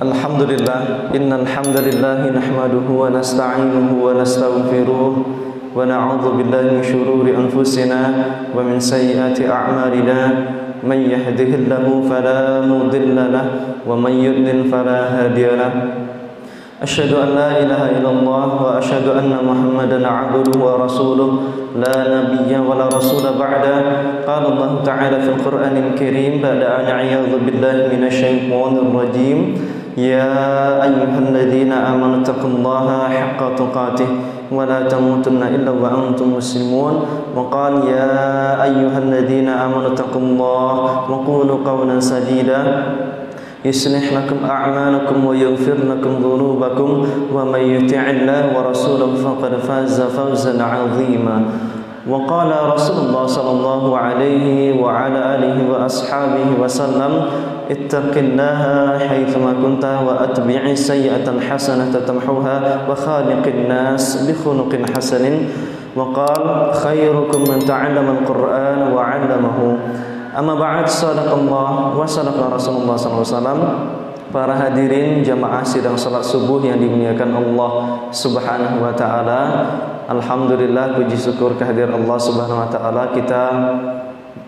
Alhamdulillah, innal hamdalillah nahmaduhu wa nasta'inuhu wa nastaghfiruh wa na'udzu billahi min shururi anfusina wa min sayyiati a'malina. Man yahdihillahu fala mudilla lahu wa man yudlil fala hadiya lahu. Asyhadu an la ilaha illallah wa asyhadu anna Muhammadan 'abduhu wa rasuluh la nabiyya wa la rasula ba'da. Qala Allah ta'ala fil Qur'anil Karim ba'da an a'udzu billahi minasy syaithanir rajim. Ya ayyuhalladzina amanu taqullaha haqqa tuqatih wa la tamutunna illa wa antum muslimun. Wa qala ya ayyuhalladzina amanu taqullaha wa qulu qawlan sadida yuslih lakum a'malakum wa yaghfir lakum dhunubakum wa may yuti'illah wa rasulahu faqad faza fawzan 'azima. Wa qala Rasulullah sallallahu alaihi wa ala alihi wa ashabihi wa sallam ittaqillaha haitsuma kunta wa atbi'is sayyi'atal hasanata tamhuha wa khaliqin nas bi khuluqin hasanin. Wa qala khairukum man ta'allama al-Qur'ana wa 'allamahu. Amma ba'd, sadaqallah wa sadaqa Rasulullah SAW. Para hadirin jamaah sidang salat subuh yang dimuliakan Allah Subhanahu wa taala. Alhamdulillah, puji syukur kehadiran Allah Subhanahu wa taala, kita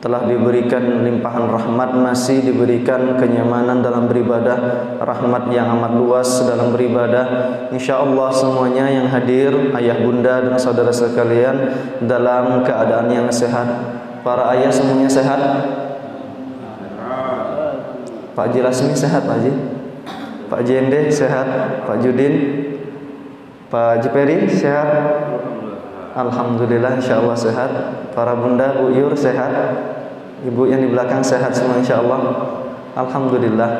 telah diberikan limpahan rahmat, masih diberikan kenyamanan dalam beribadah, rahmat yang amat luas dalam beribadah. Insyaallah semuanya yang hadir, ayah bunda dan saudara sekalian, dalam keadaan yang sehat. Para ayah semuanya sehat? Pak Haji Lasmi sehat, Pak Haji? Pak Haji Ende sehat? Pak Judin? Pak Haji Peri sehat? Alhamdulillah, insyaallah sehat. Para bunda, Bu Yur sehat? Ibu yang di belakang sehat semua insyaallah? Alhamdulillah.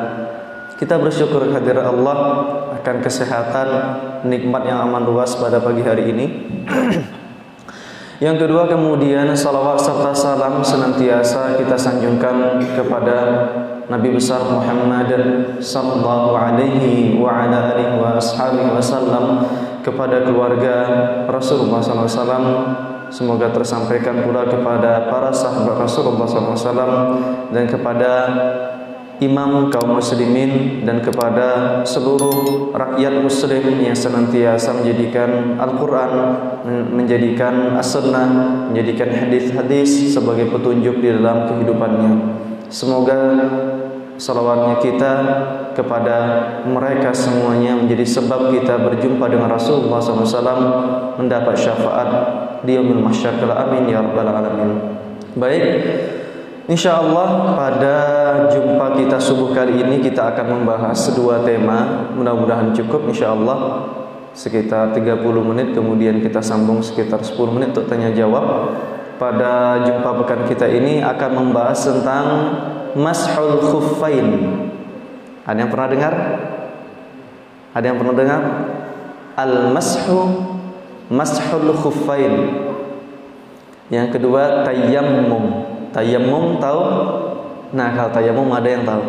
Kita bersyukur kehadirat Allah akan kesehatan, nikmat yang aman luas pada pagi hari ini. Yang kedua, kemudian salawat serta salam senantiasa kita sanjungkan kepada Nabi besar Muhammad sallallahu alaihi wa ala alihi wa ashabihi wasallam, kepada keluarga Rasulullah SAW. Semoga tersampaikan pula kepada para sahabat Rasulullah SAW dan kepada imam kaum muslimin dan kepada seluruh rakyat muslim yang senantiasa menjadikan Al-Quran, menjadikan As-Sunnah, menjadikan hadis-hadis sebagai petunjuk di dalam kehidupannya. Semoga salawatnya kita kepada mereka semuanya menjadi sebab kita berjumpa dengan Rasulullah SAW, mendapat syafaat di yaumil mahsyar. Amin ya rabbal alamin. Baik, insyaallah pada jumpa kita subuh kali ini kita akan membahas dua tema. Mudah-mudahan cukup insyaallah sekitar 30 menit, kemudian kita sambung sekitar 10 menit untuk tanya jawab. Pada jumpa pekan kita ini akan membahas tentang mashul khuffain. Ada yang pernah dengar? Ada yang pernah dengar? Mashul khuffain. Yang kedua tayammum. Tayammum tahu? Nah, kalau tayammum ada yang tahu.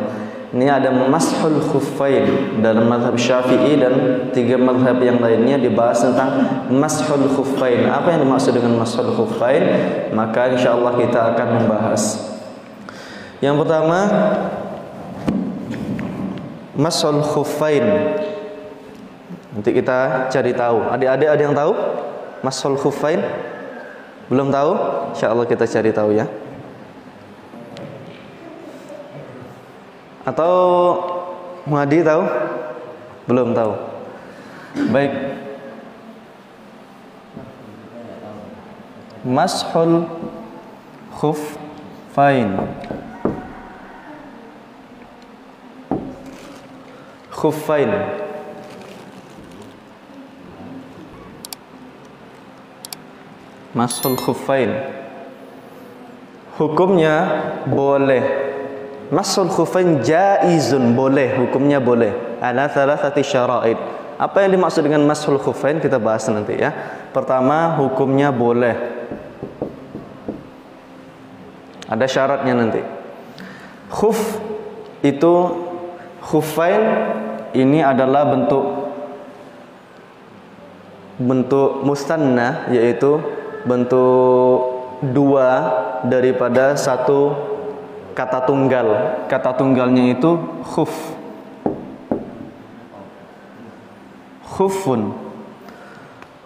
Ini ada mashul khuffain dalam mazhab Syafi'i dan 3 mazhab yang lainnya dibahas tentang mashul khuffain. Apa yang dimaksud dengan mashul khuffain? Maka insyaallah kita akan membahas. Yang pertama, mashul khuffain. Nanti kita cari tahu. Adik-adik ada yang tahu mashul khuffain? Belum tahu? Insyaallah kita cari tahu ya. Atau Muhadi tahu? Belum tahu. Baik. Mashul khuffain. Khuffain. Mashul khuffain. Hukumnya boleh. Mashul khuffain jaizun, boleh, hukumnya boleh. Ala thalathati syara'id. Apa yang dimaksud dengan mashul khuffain kita bahas nanti ya. Pertama, hukumnya boleh. Ada syaratnya nanti. Khuf itu, khuffain ini adalah bentuk mustanna, yaitu bentuk dua daripada satu kata tunggal. Kata tunggalnya itu khuf. Khuffun.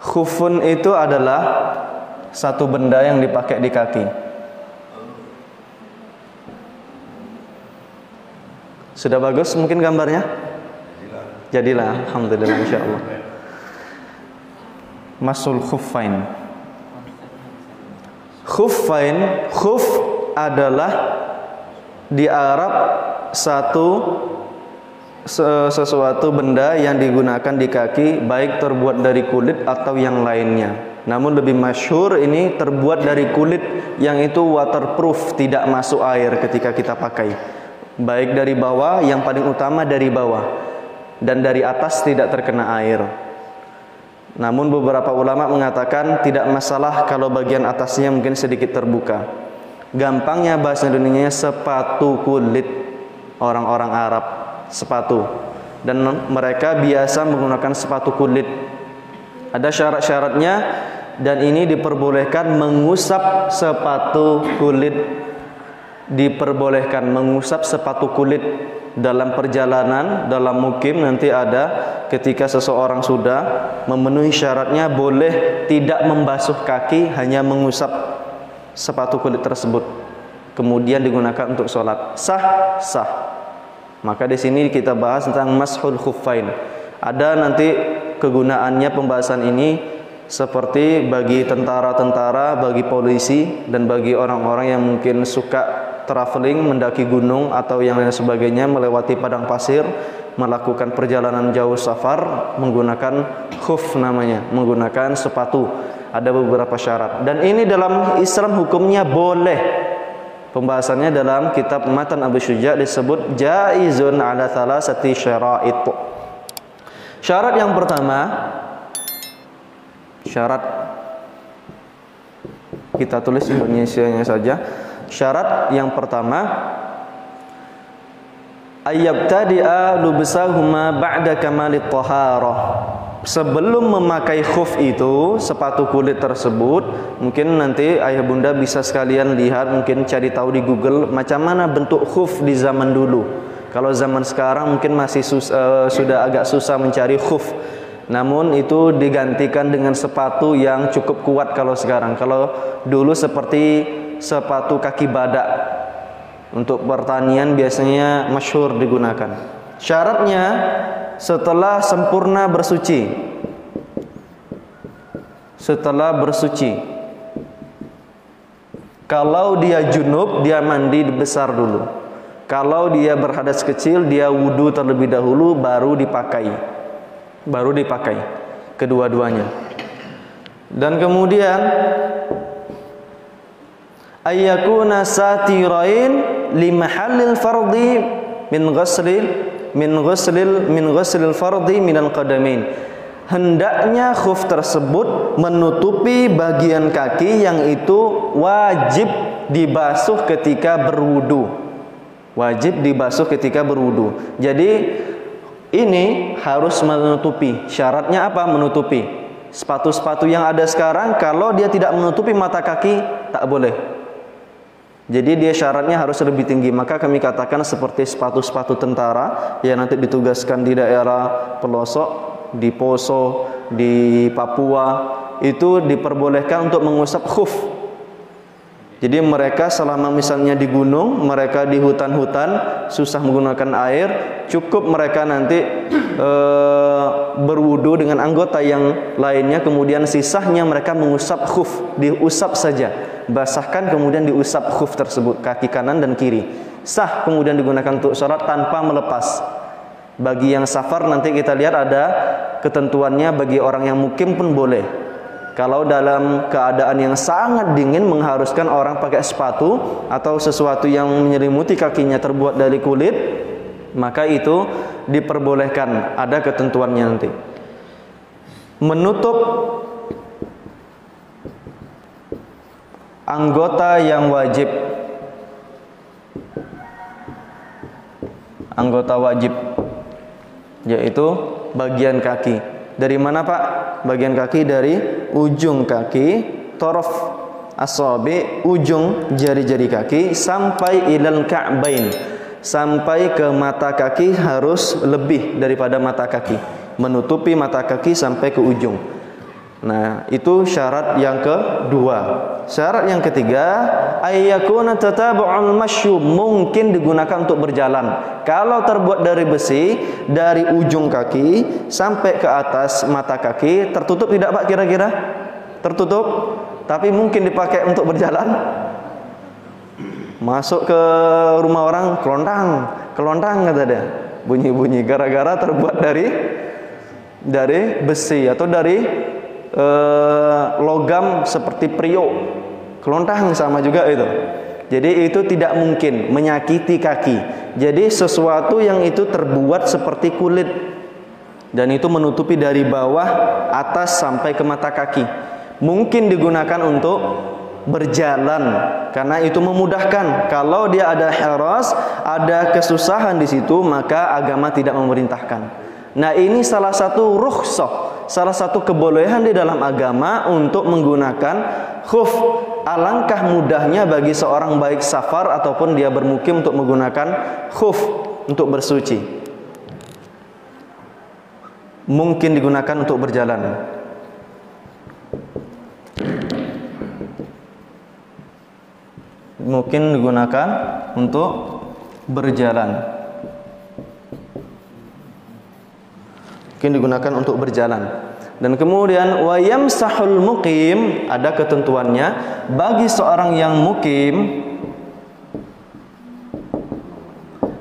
Khuffun itu adalah satu benda yang dipakai di kaki. Sudah bagus mungkin gambarnya? Jadilah, alhamdulillah, insyaallah. Masul khuffain. Khuffain, khuf adalah di Arab sesuatu benda yang digunakan di kaki, baik terbuat dari kulit atau yang lainnya. Namun lebih masyhur ini terbuat dari kulit yang itu waterproof, tidak masuk air ketika kita pakai. Baik dari bawah, yang paling utama dari bawah, dan dari atas tidak terkena air. Namun beberapa ulama mengatakan tidak masalah kalau bagian atasnya mungkin sedikit terbuka. Gampangnya bahasa Indonesianya sepatu kulit, orang-orang Arab, sepatu. Dan mereka biasa menggunakan sepatu kulit. Ada syarat-syaratnya, dan ini diperbolehkan mengusap sepatu kulit. Diperbolehkan mengusap sepatu kulit dalam perjalanan, dalam mukim. Nanti ada ketika seseorang sudah memenuhi syaratnya, boleh tidak membasuh kaki, hanya mengusap sepatu kulit tersebut, kemudian digunakan untuk sholat. Sah, sah. Maka di sini kita bahas tentang mashul khuffain. Ada nanti kegunaannya pembahasan ini seperti bagi tentara-tentara, bagi polisi, dan bagi orang-orang yang mungkin suka traveling, mendaki gunung atau yang lain sebagainya, melewati padang pasir, melakukan perjalanan jauh safar, menggunakan khuf namanya, menggunakan sepatu. Ada beberapa syarat. Dan ini dalam Islam hukumnya boleh. Pembahasannya dalam kitab Matan Abu Syuja' disebut jaizun ala thalathati syara'it. Syarat yang pertama, syarat kita tulis Indonesianya saja. Syarat yang pertama, ayyabtadi'a lubsahuma ba'da kamalit taharah. Sebelum memakai khuf itu, sepatu kulit tersebut, mungkin nanti ayah bunda bisa sekalian lihat, mungkin cari tahu di Google macam mana bentuk khuf di zaman dulu. Kalau zaman sekarang mungkin masih sudah agak susah mencari khuf. Namun itu digantikan dengan sepatu yang cukup kuat kalau sekarang. Kalau dulu seperti sepatu kaki badak, untuk pertanian biasanya masyhur digunakan. Syaratnya setelah sempurna bersuci. Setelah bersuci. Kalau dia junub, dia mandi besar dulu. Kalau dia berhadas kecil, dia wudu terlebih dahulu, baru dipakai. Baru dipakai kedua-duanya. Dan kemudian ayyakuna satirain li mahallil fardhi min ghuslil fardhi minal qadamain. Hendaknya khuf tersebut menutupi bagian kaki yang itu wajib dibasuh ketika berwudu. Wajib dibasuh ketika berwudu. Jadi ini harus menutupi. Syaratnya apa? Menutupi. Sepatu-sepatu yang ada sekarang, kalau dia tidak menutupi mata kaki, tak boleh. Jadi dia syaratnya harus lebih tinggi. Maka kami katakan seperti sepatu-sepatu tentara yang nanti ditugaskan di daerah pelosok, di Poso, di Papua, itu diperbolehkan untuk mengusap khuf. Jadi mereka selama misalnya di gunung, mereka di hutan-hutan susah menggunakan air, cukup mereka nanti berwudu dengan anggota yang lainnya, kemudian sisanya mereka mengusap khuf, diusap saja, basahkan kemudian diusap khuf tersebut, kaki kanan dan kiri. Sah kemudian digunakan untuk sholat tanpa melepas. Bagi yang safar nanti kita lihat ada ketentuannya, bagi orang yang mukim pun boleh. Kalau dalam keadaan yang sangat dingin mengharuskan orang pakai sepatu atau sesuatu yang menyelimuti kakinya terbuat dari kulit, maka itu diperbolehkan, ada ketentuannya nanti. Menutup anggota yang wajib. Anggota wajib yaitu bagian kaki. Dari mana Pak? Bagian kaki dari ujung kaki, torof asabi, ujung jari-jari kaki, sampai ilal ka'bain, sampai ke mata kaki harus lebih daripada mata kaki. menutupi mata kaki sampai ke ujung. Nah, itu syarat yang kedua. Syarat yang ketiga, ayyakuna tatabu'ul masyu, mungkin digunakan untuk berjalan. Kalau terbuat dari besi, dari ujung kaki sampai ke atas mata kaki, tertutup tidak Pak kira-kira? Tertutup, tapi mungkin dipakai untuk berjalan. Masuk ke rumah orang, kelontang kata dia, bunyi-bunyi gara-gara terbuat dari besi atau dari logam seperti priok. Kelontang sama juga itu. Jadi itu tidak mungkin menyakiti kaki. Jadi sesuatu yang itu terbuat seperti kulit dan itu menutupi dari bawah atas sampai ke mata kaki. Mungkin digunakan untuk berjalan karena itu memudahkan. Kalau dia ada heros, ada kesusahan di situ, maka agama tidak memerintahkan. Nah, ini salah satu rukhsah, salah satu kebolehan di dalam agama untuk menggunakan khuf. Alangkah mudahnya bagi seorang baik safar ataupun dia bermukim untuk menggunakan khuf untuk bersuci. Mungkin digunakan untuk berjalan. Mungkin digunakan untuk berjalan. Mungkin digunakan untuk berjalan. Dan kemudian wa yamsahul muqim, ada ketentuannya bagi seorang yang mukim.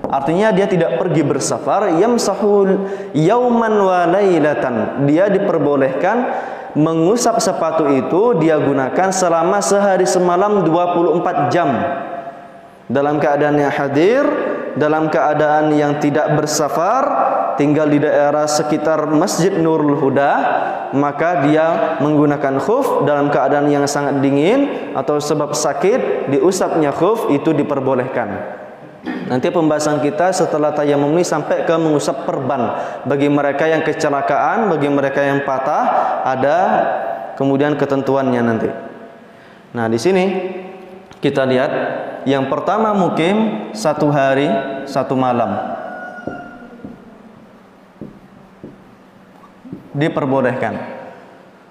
Artinya dia tidak pergi bersafar, yamsahul yauman wa lailatan. Dia diperbolehkan mengusap sepatu itu, dia gunakan selama sehari semalam 24 jam. Dalam keadaan yang hadir, dalam keadaan yang tidak bersafar, tinggal di daerah sekitar Masjid Nurul Huda, maka dia menggunakan khuf dalam keadaan yang sangat dingin atau sebab sakit, diusapnya khuf itu diperbolehkan. Nanti pembahasan kita setelah tayamum ini sampai ke mengusap perban. Bagi mereka yang kecelakaan, bagi mereka yang patah, ada kemudian ketentuannya nanti. Nah, di sini kita lihat yang pertama mukim 1 hari 1 malam diperbolehkan.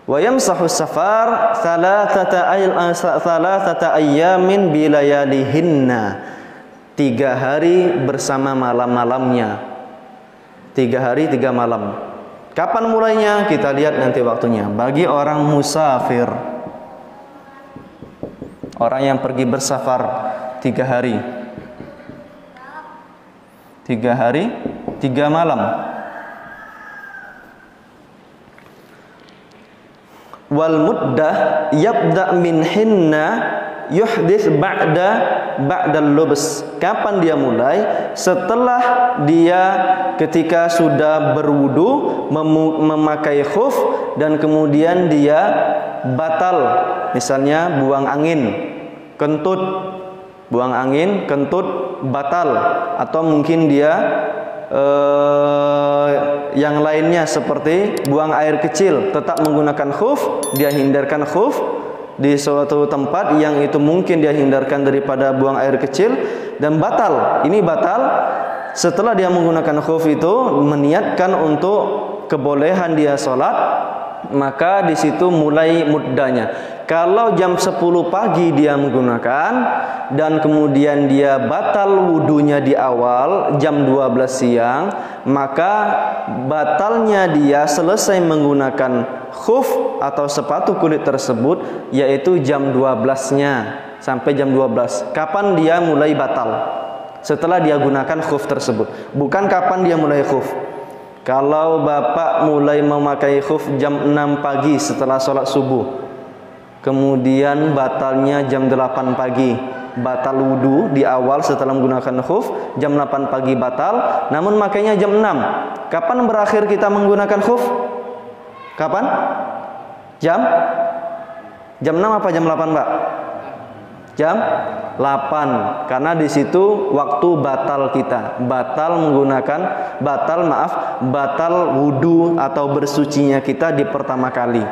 Wa yamsahu safar thalathata ayyamin bilayalihinna, 3 hari bersama malam-malamnya. 3 hari 3 malam. Kapan mulainya? Kita lihat nanti waktunya. Bagi orang musafir, orang yang pergi bersafar 3 hari 3 hari 3 malam. Wal muddah yabda min hinna yuhdits ba'dal lubs. Kapan dia mulai? Setelah dia ketika sudah berwudu memakai khuf dan kemudian dia batal, misalnya buang angin, kentut, buang angin, kentut batal, atau mungkin dia yang lainnya seperti buang air kecil, tetap menggunakan khuf, dia hindarkan khuf di suatu tempat yang itu mungkin dia hindarkan daripada buang air kecil dan batal. Ini batal setelah dia menggunakan khuf itu meniatkan untuk kebolehan dia sholat, maka di situ mulai muddahnya. Kalau jam 10 pagi dia menggunakan dan kemudian dia batal wudunya di awal jam 12 siang, maka batalnya dia selesai menggunakan khuf atau sepatu kulit tersebut yaitu jam 12-nya sampai jam 12. Kapan dia mulai batal? Setelah dia gunakan khuf tersebut. Bukan kapan dia mulai khuf. Kalau bapak mulai memakai khuf jam 6 pagi setelah sholat subuh, kemudian batalnya jam 8 pagi, batal wudu di awal setelah menggunakan khuf, jam 8 pagi batal, namun makainya jam 6. Kapan berakhir kita menggunakan khuf? Kapan? Jam 6 apa jam 8, Pak? Jam 8. Karena di situ waktu batal kita. Batal wudu atau bersucinya kita di pertama kali.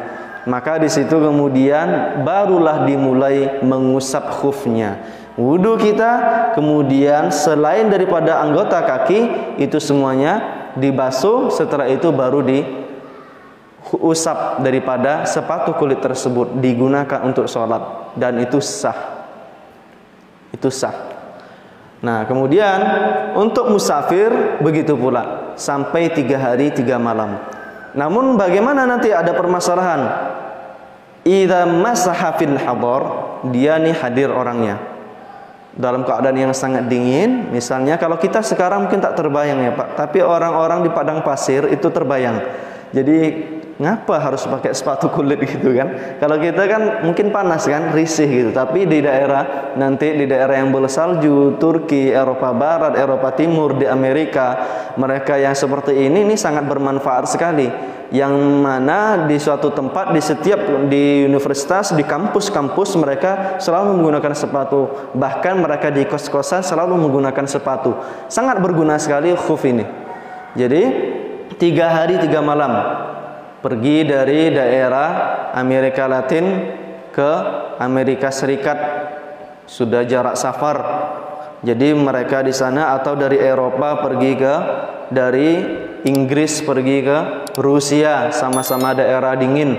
Maka di situ kemudian barulah dimulai mengusap khufnya. Wudu kita, kemudian selain daripada anggota kaki itu semuanya dibasuh, setelah itu baru diusap daripada sepatu kulit tersebut, digunakan untuk sholat, dan itu sah. Itu sah. Nah, kemudian untuk musafir begitu pula, sampai 3 hari 3 malam. Namun bagaimana nanti ada permasalahan? Idza masaha fil hadar, dia nih hadir orangnya dalam keadaan yang sangat dingin. Misalnya kalau kita sekarang mungkin tak terbayang ya Pak, tapi orang-orang di padang pasir itu terbayang. Jadi ngapa harus pakai sepatu kulit gitu kan? Kalau kita kan mungkin panas kan, risih gitu. Tapi di daerah yang bersalju, Turki, Eropa Barat, Eropa Timur, di Amerika, mereka yang seperti ini sangat bermanfaat sekali. Yang mana di suatu tempat, di universitas, di kampus-kampus mereka selalu menggunakan sepatu. Bahkan mereka di kos-kosan selalu menggunakan sepatu. Sangat berguna sekali khuf ini. Jadi 3 hari 3 malam pergi dari daerah Amerika Latin ke Amerika Serikat, sudah jarak safar. Jadi mereka di sana, atau dari Eropa dari Inggris pergi ke Rusia, sama-sama daerah dingin.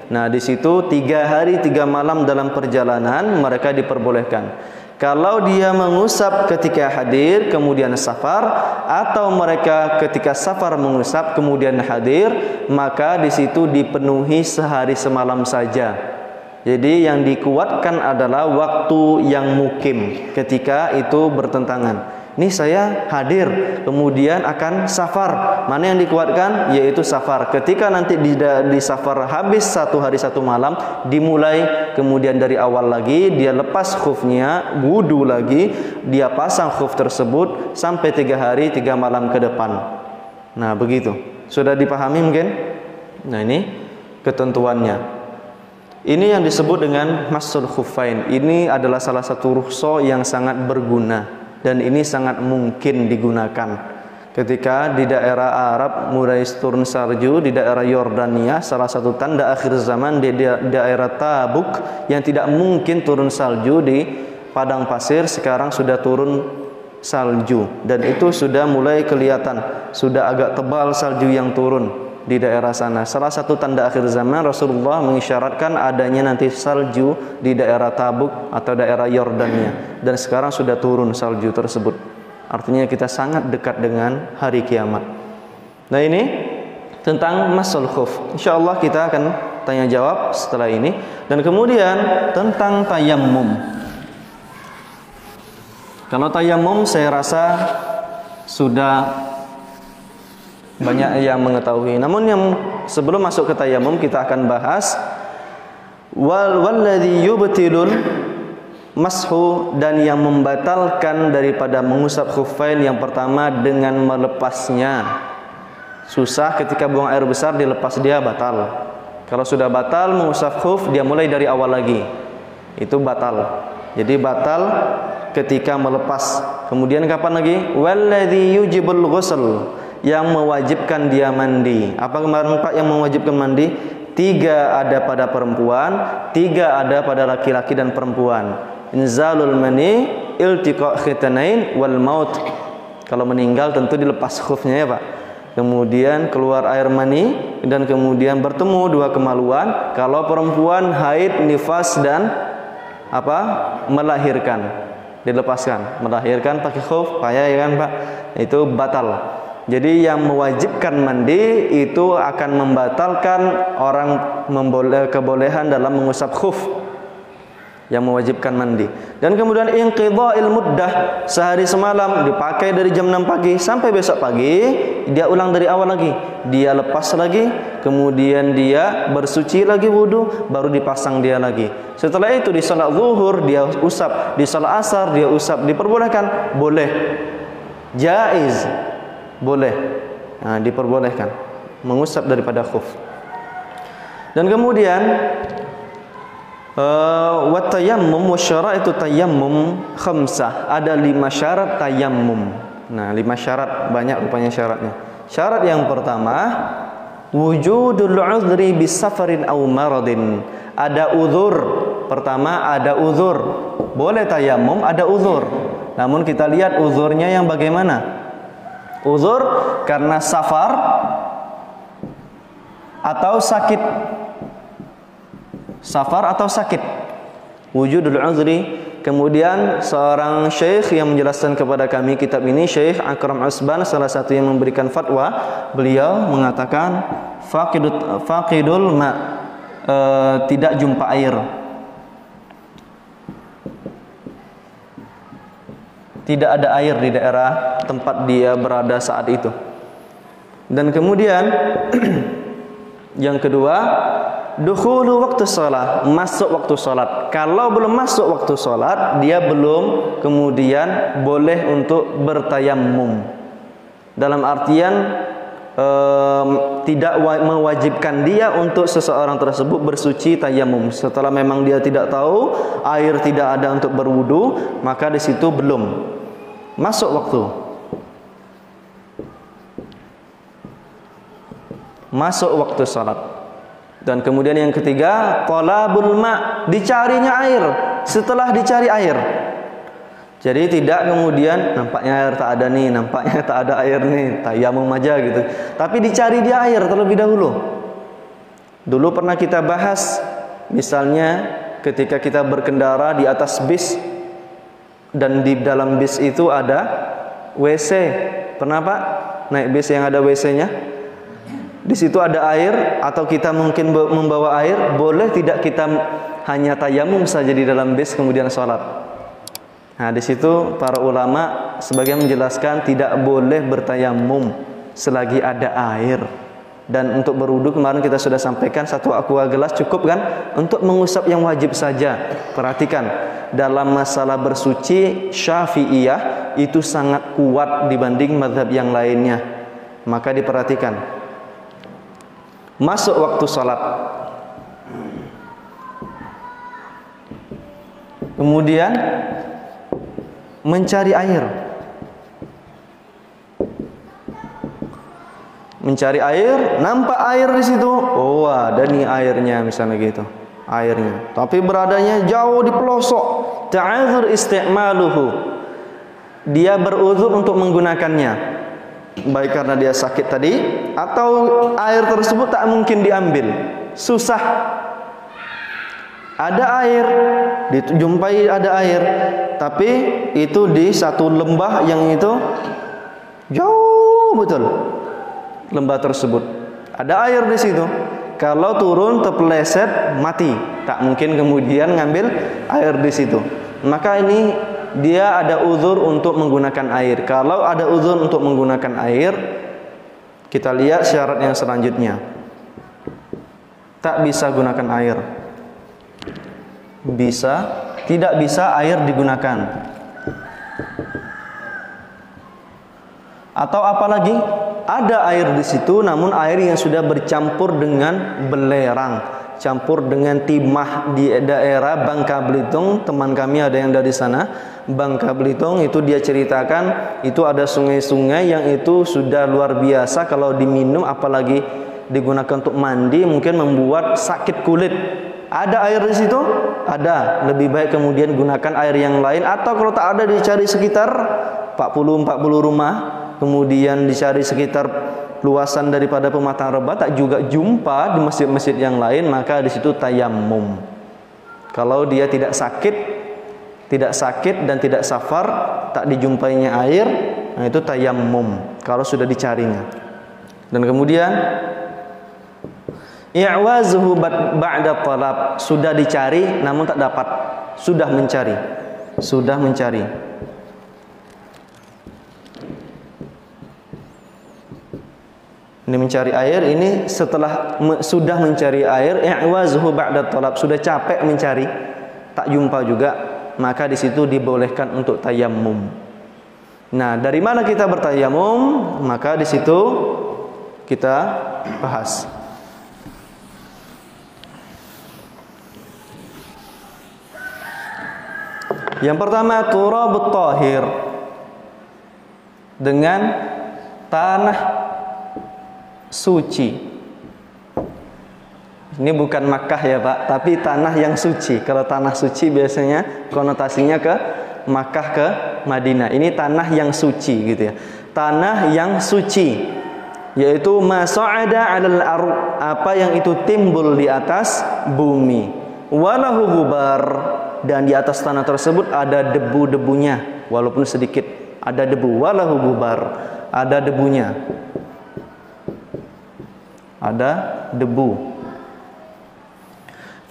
Nah, di situ 3 hari 3 malam dalam perjalanan mereka diperbolehkan. Kalau dia mengusap ketika hadir kemudian safar, atau mereka ketika safar mengusap kemudian hadir, maka di situ dipenuhi sehari semalam saja. Jadi yang dikuatkan adalah waktu yang mukim ketika itu bertentangan. Ini saya hadir kemudian akan safar. Mana yang dikuatkan? Yaitu safar. Ketika nanti di safar habis 1 hari 1 malam, dimulai kemudian dari awal lagi, dia lepas khufnya, wudu lagi, dia pasang khuf tersebut sampai 3 hari 3 malam ke depan. Nah, begitu. Sudah dipahami mungkin? Nah, ini ketentuannya. Ini yang disebut dengan masul khuffain. Ini adalah salah satu rukhsah yang sangat berguna. Dan ini sangat mungkin digunakan ketika di daerah Arab mulai turun salju, di daerah Yordania, salah satu tanda akhir zaman, di daerah Tabuk yang tidak mungkin turun salju, di padang pasir sekarang sudah turun salju, dan itu sudah mulai kelihatan, sudah agak tebal salju yang turun di daerah sana. Salah satu tanda akhir zaman, Rasulullah mengisyaratkan adanya nanti salju di daerah Tabuk atau daerah Yordania, dan sekarang sudah turun salju tersebut. Artinya kita sangat dekat dengan hari kiamat. Nah, ini tentang masul khuf. Insyaallah kita akan tanya jawab setelah ini. Dan kemudian tentang tayammum. Kalau tayammum saya rasa sudah banyak yang mengetahui. Namun yang sebelum masuk ke tayammum, kita akan bahas walladzi yubtilul mashu, dan yang membatalkan daripada mengusap khuffain. Yang pertama dengan melepasnya. Susah ketika buang air besar dilepas, dia batal. Kalau sudah batal mengusap khuf, dia mulai dari awal lagi, itu batal. Jadi batal ketika melepas. Kemudian kapan lagi? Walladzi yujibul ghusl, yang mewajibkan dia mandi. Apa kemarin Pak yang mewajibkan mandi? 3 ada pada perempuan, 3 ada pada laki-laki dan perempuan. Inzalul mani, iltiqa khitanain, wal maut. Kalau meninggal tentu dilepas khufnya ya Pak. Kemudian keluar air mani, dan kemudian bertemu 2 kemaluan. Kalau perempuan haid, nifas, dan melahirkan, dilepaskan. Melahirkan pakai khuf, payah ya kan Pak? Itu batal. Jadi yang mewajibkan mandi itu akan membatalkan orang kebolehan dalam mengusap khuf, yang mewajibkan mandi. Dan kemudian inqidha'il muddah, sehari semalam dipakai dari jam 6 pagi sampai besok pagi, dia ulang dari awal lagi, dia lepas lagi, kemudian dia bersuci lagi wudu, baru dipasang dia lagi. Setelah itu di salat zuhur dia usap, di salat asar dia usap. Diperbolehkan? Boleh. Jaiz. Boleh. Nah, diperbolehkan mengusap daripada khuf. Dan kemudian wa tayammum wa syaraitu tayammum khamsah. Ada 5 syarat tayammum. Nah, 5 syarat, banyak rupanya syaratnya. Syarat yang pertama, wujudul uzri bisafarin aw maradin. Ada uzur. Pertama, ada uzur. Boleh tayammum ada uzur. Namun kita lihat uzurnya yang bagaimana. Uzur karena safar atau sakit. Safar atau sakit. Wujudul uzri. Kemudian seorang syekh yang menjelaskan kepada kami kitab ini, Syekh Akram Usban, salah satu yang memberikan fatwa, beliau mengatakan faqidul ma, tidak jumpa air. Tidak ada air di daerah tempat dia berada saat itu. Dan kemudian yang kedua, dukhulu waktu sholat, masuk waktu sholat. Kalau belum masuk waktu sholat, dia belum kemudian boleh untuk bertayammum. Dalam artian tidak mewajibkan dia untuk seseorang tersebut bersuci tayamum. Setelah memang dia tidak tahu air tidak ada untuk berwudu, maka di situ belum masuk waktu. Masuk waktu salat. Dan kemudian yang ketiga, talabul ma, dicarinya air. Setelah dicari air, jadi tidak kemudian nampaknya air tak ada nih, nampaknya tak ada air nih, tayamum aja gitu. Tapi dicari dia air terlebih dahulu. Dulu pernah kita bahas, misalnya ketika kita berkendara di atas bis dan di dalam bis itu ada WC. Pernah Pak naik bis yang ada WC-nya? Di situ ada air atau kita mungkin membawa air, boleh tidak kita hanya tayamum saja di dalam bis kemudian sholat? Nah, di situ para ulama sebagian menjelaskan tidak boleh bertayamum selagi ada air. Dan untuk berwudu kemarin kita sudah sampaikan satu aqua gelas cukup kan untuk mengusap yang wajib saja. Perhatikan, dalam masalah bersuci Syafi'iyah itu sangat kuat dibanding mazhab yang lainnya. Maka diperhatikan. Masuk waktu salat. Kemudian mencari air. Mencari air, nampak air di situ. Oh, ada nih airnya misalnya gitu. Airnya. Tapi beradanya jauh di pelosok. Ta'adzur isti'maluhu. Dia beruzur untuk menggunakannya. Baik karena dia sakit tadi atau air tersebut tak mungkin diambil. Susah. Ada air, dijumpai ada air, tapi itu di satu lembah yang itu jauh betul. Lembah tersebut ada air di situ. Kalau turun terpeleset mati, tak mungkin kemudian ngambil air di situ. Maka ini dia ada uzur untuk menggunakan air. Kalau ada uzur untuk menggunakan air, kita lihat syarat yang selanjutnya. Tak bisa gunakan air. Tidak bisa air digunakan. Atau apalagi ada air di situ, namun air yang sudah bercampur dengan belerang, campur dengan timah di daerah Bangka Belitung. Teman kami ada yang dari sana, Bangka Belitung, itu dia ceritakan itu ada sungai-sungai yang itu sudah luar biasa kalau diminum, apalagi digunakan untuk mandi mungkin membuat sakit kulit. Ada air di situ? Ada. Lebih baik kemudian gunakan air yang lain, atau kalau tak ada dicari sekitar 40 rumah, kemudian dicari sekitar luasan daripada pematang rebah, tak juga jumpa di masjid-masjid yang lain, maka di situ tayammum. Kalau dia tidak sakit dan tidak safar, tak dijumpainya air, nah itu tayammum kalau sudah dicarinya. Dan kemudian i'wazuhu ba'da talab, sudah dicari namun tak dapat, sudah mencari. Ini mencari air, ini setelah sudah mencari air, i'wazuhu ba'da talab, sudah capek mencari, tak jumpa juga, maka di situ dibolehkan untuk tayammum. Nah, dari mana kita bertayammum? Maka di situ kita bahas. Yang pertama, turabut tahir, dengan tanah suci. Ini bukan Makkah ya Pak, tapi tanah yang suci. Kalau tanah suci biasanya konotasinya ke Makkah, ke Madinah. Ini tanah yang suci gitu ya. tanah yang suci, yaitu ma sa'ada 'alal ardh, apa yang itu timbul di atas bumi, walahu gubar, dan di atas tanah tersebut ada debu-debunya walaupun sedikit, ada debu, walahu gubar, ada debunya, ada debu.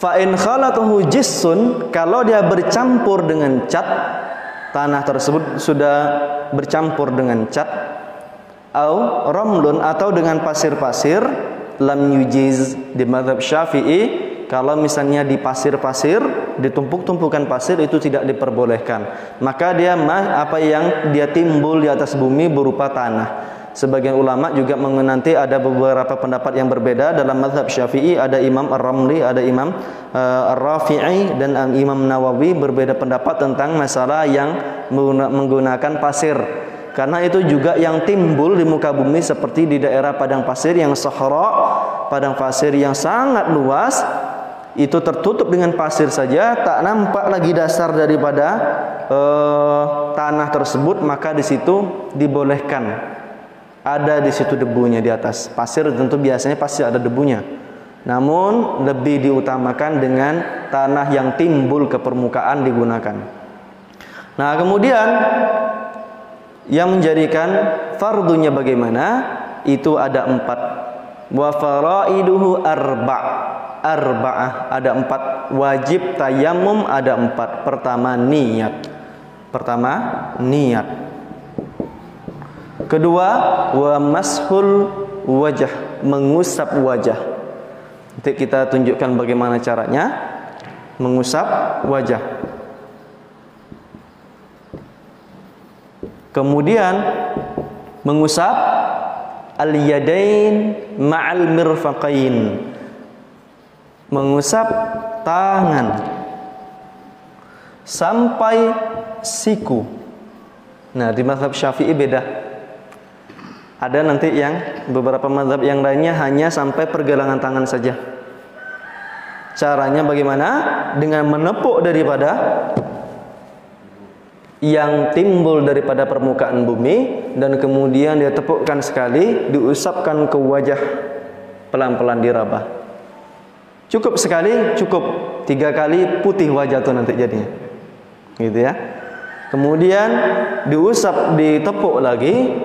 Fa in khalatahu jissun, kalau dia bercampur dengan cat, tanah tersebut sudah bercampur dengan cat, au ramlun, atau dengan pasir-pasir, lam yujiz, di mazhab Syafi'i, kalau misalnya di pasir-pasir, ditumpuk-tumpukan pasir, itu tidak diperbolehkan. Maka dia apa yang dia timbul di atas bumi berupa tanah. Sebagian ulama juga nanti ada beberapa pendapat yang berbeda dalam mazhab Syafi'i. Ada Imam Ar-Ramli, ada Imam Ar-Rafi'i, dan Imam Nawawi berbeda pendapat tentang masalah yang menggunakan pasir. Karena itu juga yang timbul di muka bumi seperti di daerah padang pasir yang sahara, padang pasir yang sangat luas, itu tertutup dengan pasir saja, tak nampak lagi dasar daripada tanah tersebut, maka di situ dibolehkan. Ada di situ debunya di atas. Pasir tentu biasanya pasti ada debunya. Namun lebih diutamakan dengan tanah yang timbul ke permukaan digunakan. Nah, kemudian yang menjadikan fardunya bagaimana? Itu ada 4. Wa faraiduhu arba'ah, ada 4. Wajib tayamum ada 4. Pertama niat. Kedua, wa mashul wajah, mengusap wajah. Nanti kita tunjukkan bagaimana caranya mengusap wajah. Kemudian mengusap al-yadain ma'al mirfaqain, mengusap tangan sampai siku. Nah, di mazhab Syafi'i beda. Ada nanti yang beberapa mazhab yang lainnya hanya sampai pergelangan tangan saja. Caranya bagaimana? Dengan menepuk daripada yang timbul daripada permukaan bumi, dan kemudian dia tepukkan sekali, diusapkan ke wajah, pelan-pelan diraba. Cukup sekali, cukup 3 kali, putih wajah tuh nanti jadinya. Gitu ya. Kemudian diusap, ditepuk lagi,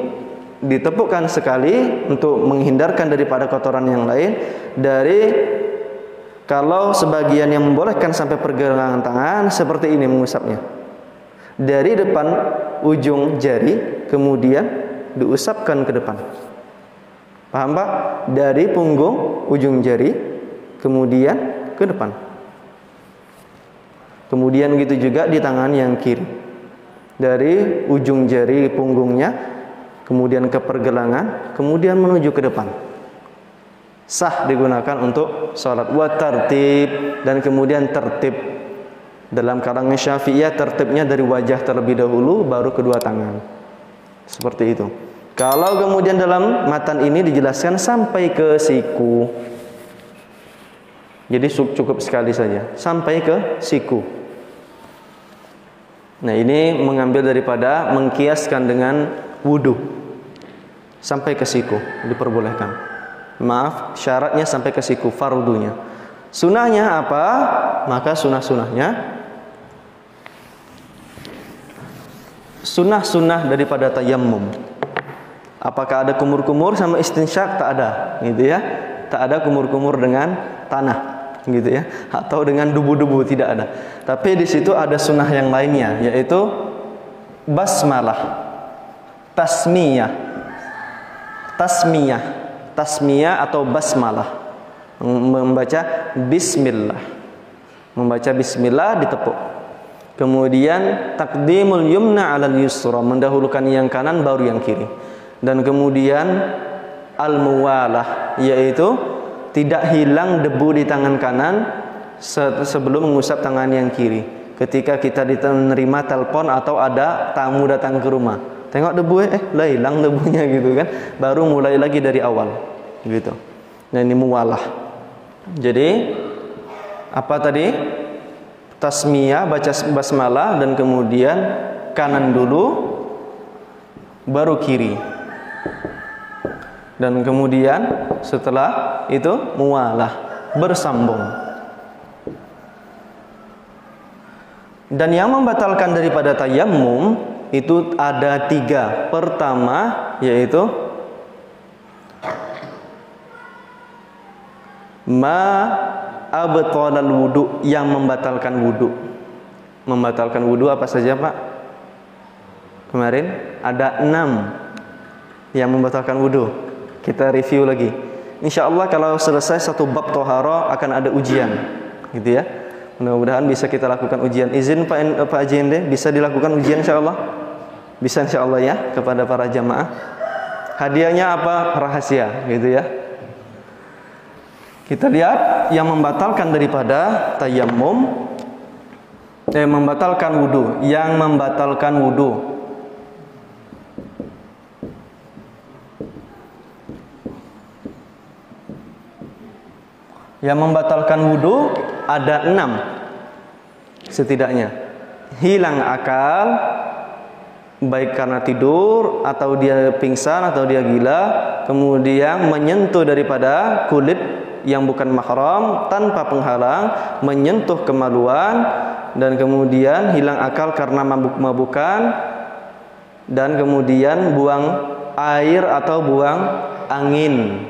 ditepukkan sekali untuk menghindarkan daripada kotoran yang lain. Dari kalau sebagian yang membolehkan sampai pergelangan tangan, seperti ini mengusapnya. Dari depan ujung jari, kemudian diusapkan ke depan. Paham Pak? Dari punggung ujung jari, kemudian ke depan. Kemudian gitu juga di tangan yang kiri. Dari ujung jari punggungnya, kemudian ke pergelangan, kemudian menuju ke depan. Sah digunakan untuk sholat. Wa tartib, dan kemudian tertib. Dalam kalangan Syafi'iyah tertibnya dari wajah terlebih dahulu, baru kedua tangan. Seperti itu. Kalau kemudian dalam matan ini dijelaskan sampai ke siku. Jadi cukup sekali saja, sampai ke siku. Nah, ini mengambil daripada mengkiaskan dengan wudu. Sampai ke siku diperbolehkan. Maaf, syaratnya sampai ke siku, fardunya. Sunahnya apa? Maka sunah-sunahnya, sunah-sunah daripada tayammum. Apakah ada kumur-kumur sama istinsyak? Tak ada, gitu ya. Tak ada kumur-kumur dengan tanah, gitu ya. Atau dengan debu-debu, tidak ada. Tapi di situ ada sunah yang lainnya, yaitu basmalah, tasmiyah atau basmalah, membaca bismillah, ditepuk. Kemudian takdimul yumna 'alal yusra, mendahulukan yang kanan baru yang kiri. Dan kemudian al-muwalah, yaitu tidak hilang debu di tangan kanan sebelum mengusap tangan yang kiri. Ketika kita diterima telepon atau ada tamu datang ke rumah, tengok debu lah hilang debunya, gitu kan. Baru mulai lagi dari awal, gitu. Nah, ini muwalah. Jadi apa tadi? Tasmiyah, baca basmalah, dan kemudian kanan dulu, baru kiri. Dan kemudian setelah itu mualah, bersambung. Dan yang membatalkan daripada tayammum itu ada 3. Pertama yaitu ma abtalal wudu, yang membatalkan wudu. Membatalkan wudu apa saja, Pak? Kemarin ada 6 yang membatalkan wudu. Kita review lagi. Insyaallah kalau selesai satu bab tohara akan ada ujian, gitu ya. Mudah-mudahan bisa kita lakukan ujian. Izin Pak AJMD, bisa dilakukan ujian insyaallah? Bisa insyaallah ya, kepada para jamaah. Hadiahnya apa? Rahasia, gitu ya. Kita lihat yang membatalkan daripada tayammum, membatalkan wudu. Yang membatalkan wudu, yang membatalkan wudu ada 6 setidaknya. Hilang akal, baik karena tidur atau dia pingsan atau dia gila, kemudian menyentuh daripada kulit yang bukan mahram tanpa penghalang, menyentuh kemaluan, dan kemudian hilang akal karena mabuk-mabukan, dan kemudian buang air atau buang angin.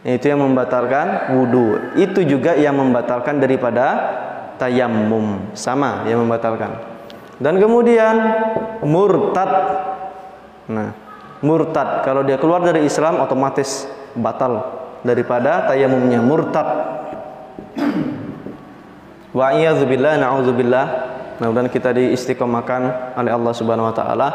Itu yang membatalkan wudu. Itu juga yang membatalkan daripada tayammum, sama yang membatalkan. Dan kemudian murtad. Nah, murtad kalau dia keluar dari Islam otomatis batal daripada tayammumnya, murtad. Wa iyadzubillah, na'udzubillah. Mudah-mudahan kita diistiqomahkan oleh Allah Subhanahu wa taala,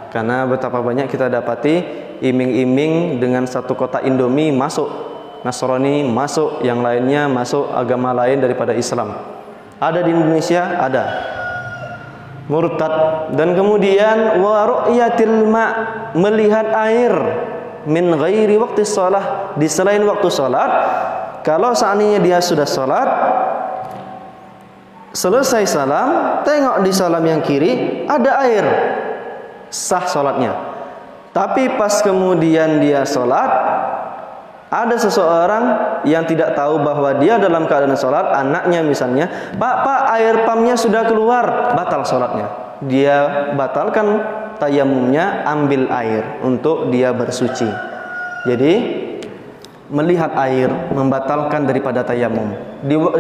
karena betapa banyak kita dapati iming-iming dengan satu kotak Indomie masuk Nasrani, masuk yang lainnya, masuk agama lain daripada Islam. Ada di Indonesia, ada. Murtad. Dan kemudian wa ru'yatil ma', melihat air min ghairi waktu shalah, di selain waktu salat. Kalau seandainya dia sudah salat, selesai salam, tengok di salam yang kiri ada air, sah salatnya. Tapi pas kemudian dia salat, ada seseorang yang tidak tahu bahwa dia dalam keadaan sholat, anaknya misalnya, Pak, air pumpnya sudah keluar, batal sholatnya. Dia batalkan tayamumnya, ambil air untuk dia bersuci. Jadi melihat air membatalkan daripada tayamum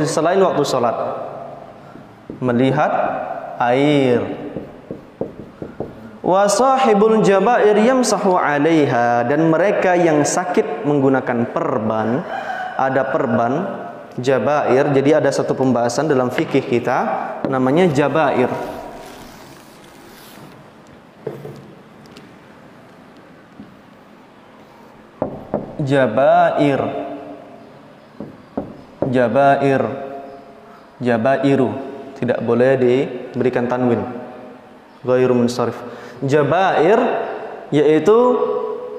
selain waktu sholat. Melihat air. Wa sahibul jabair yamsahu 'alaiha, dan mereka yang sakit menggunakan perban. Ada perban jabair. Jadi ada satu pembahasan dalam fikih kita namanya jabair. Jabair, jabair, jabairu, tidak boleh diberikan tanwin, ghairu munsharif. Jabair yaitu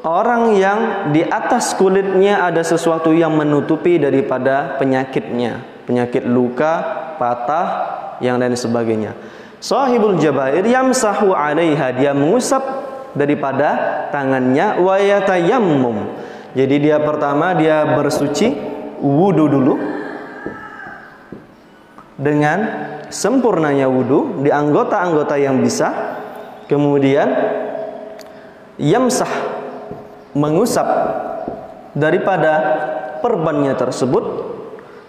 orang yang di atas kulitnya ada sesuatu yang menutupi daripada penyakitnya, penyakit luka, patah, yang lain sebagainya. Sahibul jabair yamsahu 'alaiha, dia mengusap daripada tangannya, wa yatayammum. Jadi dia pertama dia bersuci, wudu dulu dengan sempurnanya wudu di anggota-anggota yang bisa. Kemudian yamsah, mengusap daripada perbannya tersebut,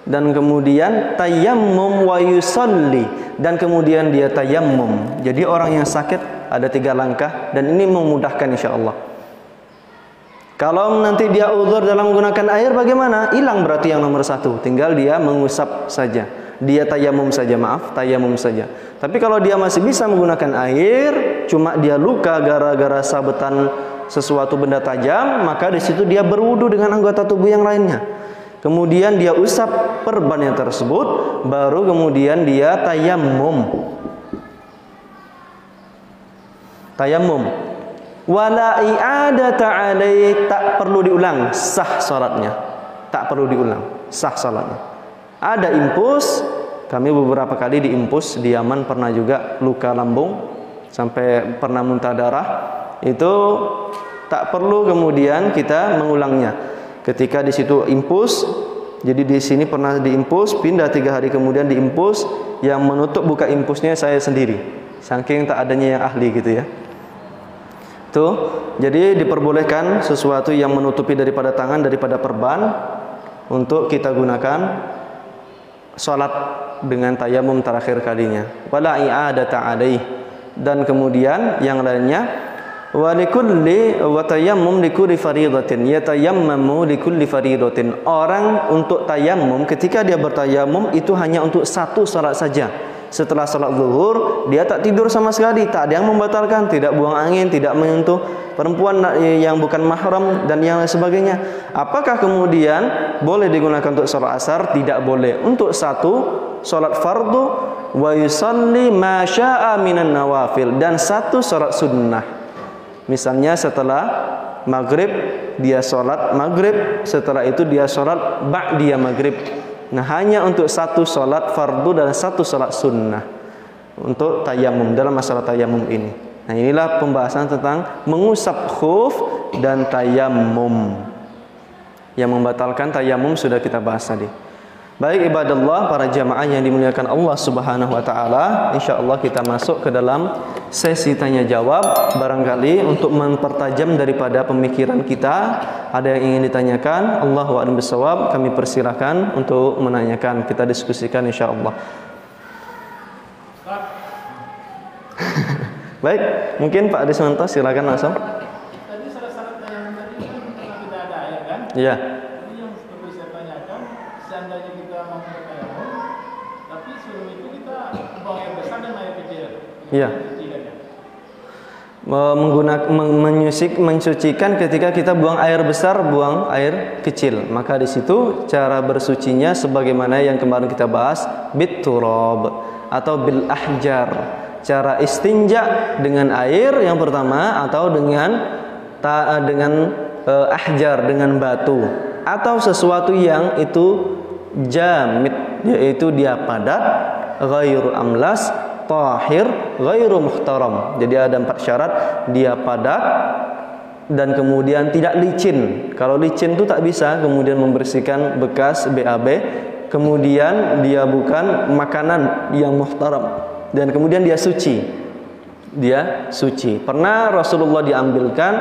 dan kemudian tayammum wa yusalli, dan kemudian dia tayammum. Jadi orang yang sakit ada 3 langkah, dan ini memudahkan insyaallah. Kalau nanti dia uzur dalam menggunakan air bagaimana? Hilang berarti yang nomor 1, tinggal dia mengusap saja. Dia tayamum saja, maaf, tayamum saja. Tapi kalau dia masih bisa menggunakan air, cuma dia luka gara-gara sabetan sesuatu benda tajam, maka di situ dia berwudu dengan anggota tubuh yang lainnya. Kemudian dia usap perbannya tersebut, baru kemudian dia tayamum. Tayamum. Wala i'adata 'alaih, tak perlu diulang, sah salatnya. Tak perlu diulang, sah salatnya. Ada impus, kami beberapa kali diimpus di Yaman, pernah juga luka lambung sampai pernah muntah darah. itu tak perlu kemudian kita mengulangnya. Ketika di situ impus, jadi di sini pernah diimpus, pindah 3 hari kemudian diimpus, yang menutup buka impusnya saya sendiri, saking tak adanya yang ahli gitu ya. Tuh, jadi diperbolehkan sesuatu yang menutupi daripada tangan, daripada perban, untuk kita gunakan salat dengan tayamum terakhir kalinya. Wala i'adata alaih. Dan kemudian yang lainnya, wa likulli wa tayammum likulli fariidatin yatayammamu likulli fariidatin. Orang untuk tayamum, ketika dia bertayamum itu hanya untuk satu salat saja. Setelah salat zuhur dia tak tidur sama sekali, tak ada yang membatalkan, tidak buang angin, tidak menyentuh perempuan yang bukan mahram dan yang lain sebagainya. Apakah kemudian boleh digunakan untuk salat asar? Tidak boleh. Untuk satu salat fardu, wa yusalli ma syaa minan nawafil, dan satu salat sunnah. Misalnya setelah maghrib dia sholat maghrib, setelah itu dia sholat ba'diyah maghrib. Nah, hanya untuk satu sholat fardu dan satu sholat sunnah untuk tayamum, dalam masalah tayamum ini. Nah, inilah pembahasan tentang mengusap khuf dan tayamum. Yang membatalkan tayamum sudah kita bahas tadi. Baik ibadallah, para jamaah yang dimuliakan Allah Subhanahu wa taala, insyaallah kita masuk ke dalam sesi tanya jawab. Barangkali untuk mempertajam daripada pemikiran kita, ada yang ingin ditanyakan, Allahu a'lam bishawab, kami persilahkan untuk menanyakan, kita diskusikan insyaallah. Baik, mungkin Pak Dismanto silakan langsung. Tadi syarat-syarat yang tadi tidak ada ya kan? Iya. Jadi yang perlu saya tanyakan, seandainya kita mau bertayamum, tapi sebelum itu kita buang air besar dan air kecil. Iya. Mensucikan ketika kita buang air besar, buang air kecil. Maka di situ cara bersucinya sebagaimana yang kemarin kita bahas, bit turab atau bil ahjar. Cara istinja dengan air yang pertama, atau dengan ahjar, dengan batu, atau sesuatu yang itu jamid, yaitu dia padat, ghairu amlas, tahir, ghairu muhtaram. Jadi ada 4 syarat, dia padat dan kemudian tidak licin. Kalau licin itu tak bisa kemudian membersihkan bekas BAB. Kemudian dia bukan makanan yang muhtaram, dan kemudian dia suci. Dia suci. Pernah Rasulullah diambilkan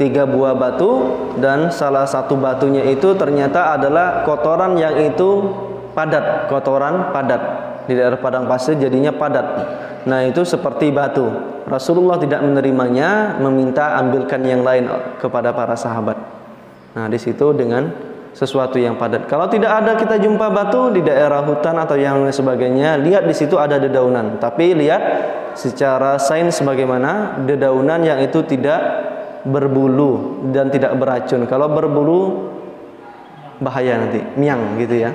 3 buah batu, dan salah satu batunya itu ternyata adalah kotoran yang itu padat, kotoran padat. Di daerah padang pasir jadinya padat. Nah, itu seperti batu. Rasulullah tidak menerimanya, meminta ambilkan yang lain kepada para sahabat. Nah, di situ dengan sesuatu yang padat. Kalau tidak ada kita jumpa batu di daerah hutan atau yang lain sebagainya, lihat di situ ada dedaunan. Tapi lihat secara sains bagaimana dedaunan yang itu tidak berbulu dan tidak beracun. Kalau berbulu bahaya nanti, miang gitu ya.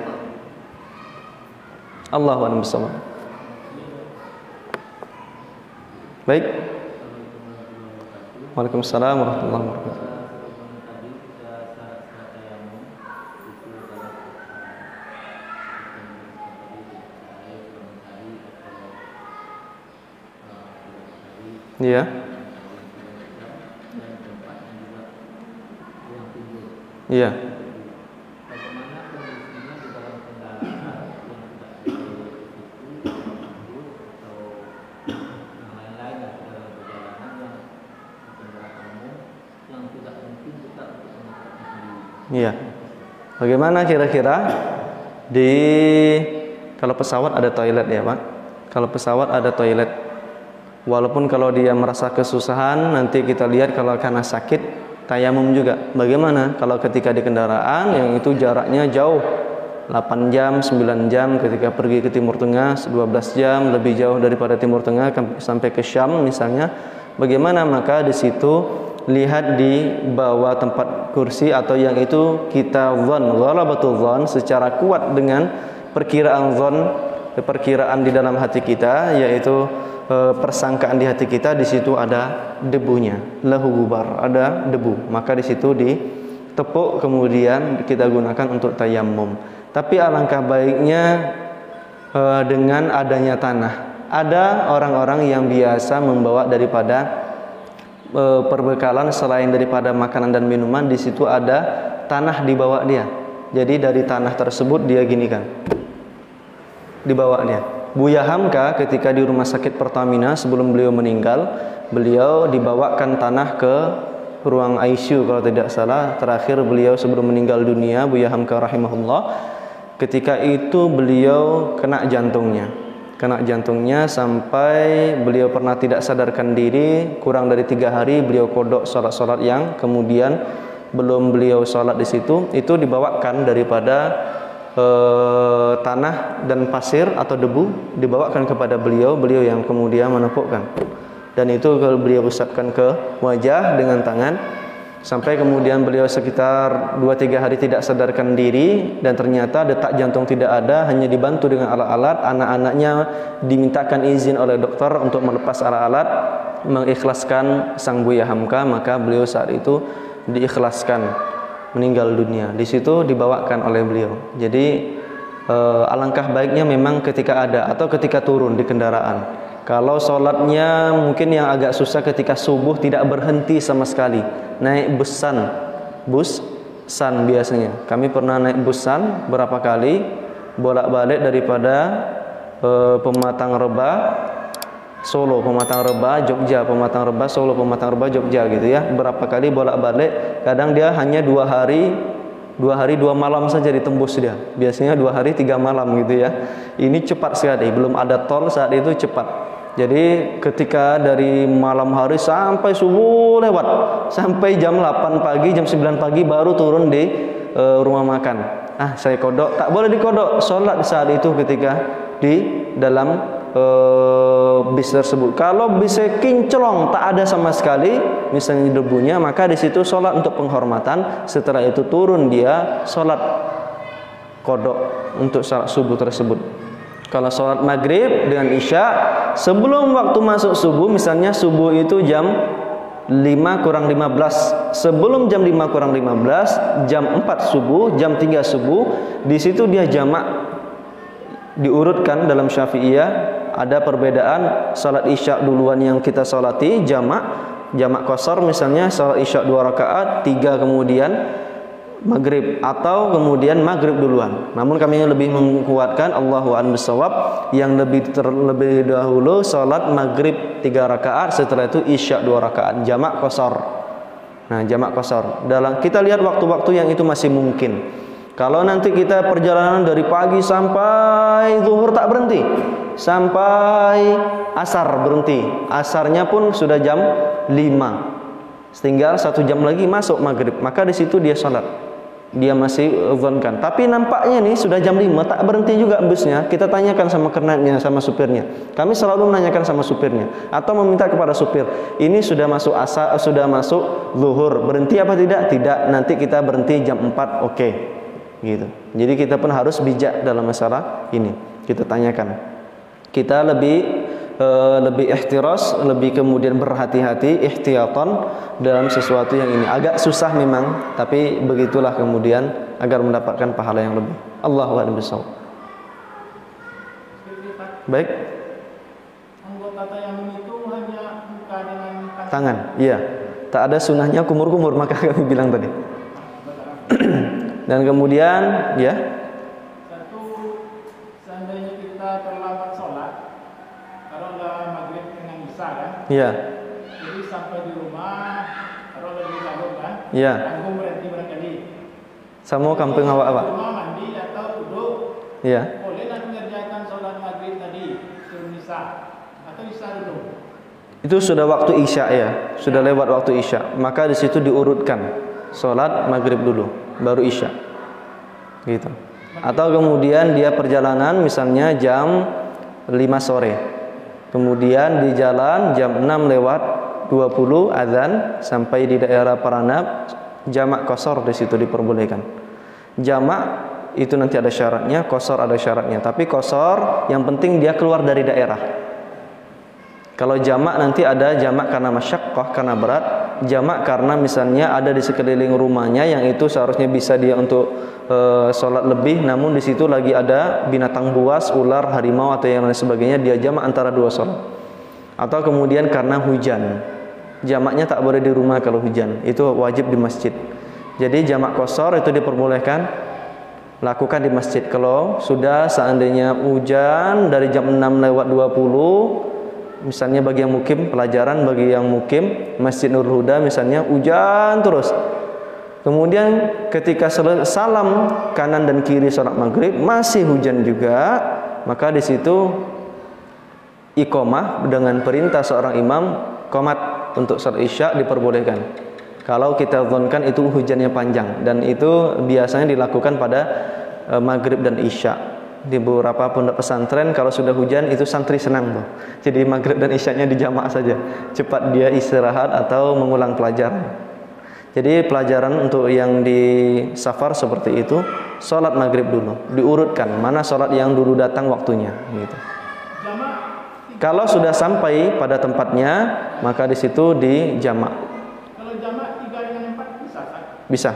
Allahu a'lam bishawab. Baik. Waalaikumsalam warahmatullahi wabarakatuh. Iya. Iya. Iya. Bagaimana kira-kira kalau pesawat ada toilet ya, Pak? Kalau pesawat ada toilet. Walaupun kalau dia merasa kesusahan, nanti kita lihat kalau karena sakit, tayamum juga. Bagaimana kalau ketika di kendaraan yang itu jaraknya jauh, 8 jam, 9 jam, ketika pergi ke Timur Tengah 12 jam, lebih jauh daripada Timur Tengah sampai ke Syam misalnya. Bagaimana? Maka di situ lihat di bawah tempat kursi atau yang itu kita ghalabatul dzan, secara kuat dengan perkiraan di dalam hati kita, yaitu persangkaan di hati kita, di situ ada debunya, lahu gubar, ada debu, maka di situ ditepuk kemudian kita gunakan untuk tayamum. Tapi alangkah baiknya dengan adanya tanah. Ada orang-orang yang biasa membawa daripada perbekalan selain daripada makanan dan minuman. Di situ ada tanah dibawa dia. Jadi dari tanah tersebut dia gini kan, dibawa dia. Buya Hamka ketika di rumah sakit Pertamina sebelum beliau meninggal, beliau dibawakan tanah ke ruang ICU kalau tidak salah. Terakhir beliau sebelum meninggal dunia, Buya Hamka rahimahullah, ketika itu beliau kena jantungnya sampai beliau pernah tidak sadarkan diri. Kurang dari 3 hari beliau kodok sholat yang kemudian belum beliau sholat di situ, itu dibawakan daripada tanah dan pasir atau debu, dibawakan kepada beliau yang kemudian menepukkan, dan itu beliau usapkan ke wajah dengan tangan, sampai kemudian beliau sekitar 2-3 hari tidak sadarkan diri, dan ternyata detak jantung tidak ada, hanya dibantu dengan alat-alat. Anak-anaknya dimintakan izin oleh dokter untuk melepas alat-alat, mengikhlaskan sang Buya Hamka, maka beliau saat itu diikhlaskan meninggal dunia. Di situ dibawakan oleh beliau. Jadi alangkah baiknya memang ketika ada atau ketika turun di kendaraan. Kalau sholatnya mungkin yang agak susah ketika subuh tidak berhenti sama sekali, naik bus san biasanya. Kami pernah naik bus san berapa kali, bolak-balik daripada Pematang Reba Solo, Pematang Reba Jogja, Pematang Reba Solo, Pematang Reba Jogja gitu ya. Berapa kali bolak-balik. Kadang dia hanya 2 hari 2 malam saja ditembus dia. Biasanya 2 hari 3 malam gitu ya. Ini cepat sekali, belum ada tol saat itu, cepat. Jadi ketika dari malam hari sampai subuh lewat, sampai jam 8 pagi, jam 9 pagi baru turun di rumah makan. Saya kodok, tak boleh dikodok. Sholat saat itu ketika di dalam bis tersebut. Kalau bisnya kinclong tak ada sama sekali misalnya debunya, maka di situ sholat untuk penghormatan. Setelah itu turun dia sholat kodok untuk sholat subuh tersebut. Kalau sholat maghrib dengan isya sebelum waktu masuk subuh, misalnya subuh itu jam 5 kurang 15, sebelum jam 5 kurang 15, jam 4 subuh, jam 3 subuh, di situ dia jamak. Diurutkan dalam Syafi'iyah, ada perbedaan salat isya duluan yang kita salati jamak qasar, misalnya salat isya 2 rakaat, 3 kemudian maghrib, atau kemudian maghrib duluan. Namun kami lebih menguatkan Allahu a'lam bishawab, yang lebih dahulu salat maghrib 3 rakaat, setelah itu isya 2 rakaat, jamak qasar. Nah, jamak qasar. Dalam kita lihat waktu-waktu yang itu masih mungkin. Kalau nanti kita perjalanan dari pagi sampai zuhur tak berhenti, sampai asar berhenti, asarnya pun sudah jam 5, tinggal 1 jam lagi masuk maghrib, maka di situ dia sholat, dia masih zonkan. Tapi nampaknya nih sudah jam 5 tak berhenti juga busnya. Kita tanyakan sama kernetnya, sama supirnya. Kami selalu menanyakan sama supirnya atau meminta kepada supir, ini sudah masuk asar, sudah masuk zuhur, berhenti apa tidak? Tidak, nanti kita berhenti jam 4, oke. Gitu. Jadi kita pun harus bijak dalam masalah ini. Kita tanyakan. Kita lebih ihtiras, lebih kemudian berhati-hati, ihtiyatan dalam sesuatu yang ini. Agak susah memang, tapi begitulah kemudian agar mendapatkan pahala yang lebih. Allahu a'lam bishawab. Baik. Anggota tayamum itu hanya muka dengan tangan. Iya. Tak ada sunahnya kumur-kumur, maka kami bilang tadi. Dan kemudian ya, satu, seandainya kita terlambat sholat, kalau udah maghrib dengan isya kan, iya, jadi sampai di rumah, kalau lebih jauh kan, iya, aku berhenti barangkali. sama kampung awak apa? Rumah mandi atau duduk, Iya. boleh nak mengerjakan sholat maghrib tadi sebelum isya atau isya dulu. Itu sudah waktu isya ya, sudah lewat waktu isya, maka di situ diurutkan. Sholat maghrib dulu, baru isya, gitu. Atau kemudian dia perjalanan misalnya jam 5 sore, kemudian di jalan jam 6 lewat 20 azan sampai di daerah Paranab, jamak qasar di situ diperbolehkan. Jamak itu nanti ada syaratnya, qasar ada syaratnya. Tapi qasar yang penting dia keluar dari daerah. Kalau jamak nanti ada jamak karena masyaqqah, karena berat, jamak karena misalnya ada di sekeliling rumahnya yang itu seharusnya bisa dia untuk sholat lebih, namun di situ lagi ada binatang buas, ular, harimau atau yang lain sebagainya, dia jamak antara 2 sholat. Atau kemudian karena hujan. jamaknya tak boleh di rumah kalau hujan. Itu wajib di masjid. Jadi jamak qashar itu diperbolehkan lakukan di masjid. Kalau sudah seandainya hujan dari jam 6:20, misalnya bagi yang mukim, pelajaran bagi yang mukim Masjid Nurul Huda misalnya, hujan terus. Kemudian ketika salam kanan dan kiri salat maghrib masih hujan juga, maka di situ iqamah dengan perintah seorang imam qomat untuk salat isya diperbolehkan. Kalau kita dzankan itu hujannya panjang, dan itu biasanya dilakukan pada maghrib dan isya. Di beberapa pondok pesantren kalau sudah hujan itu santri senang tuh. Jadi maghrib dan isyanya dijamak saja, cepat dia istirahat atau mengulang pelajaran. Jadi pelajaran untuk yang di safar seperti itu, sholat maghrib dulu, diurutkan mana sholat yang dulu datang waktunya, gitu. Kalau sudah sampai pada tempatnya, maka di situ dijamak. Kalau jamak 3 dengan 4 bisa kan? Bisa.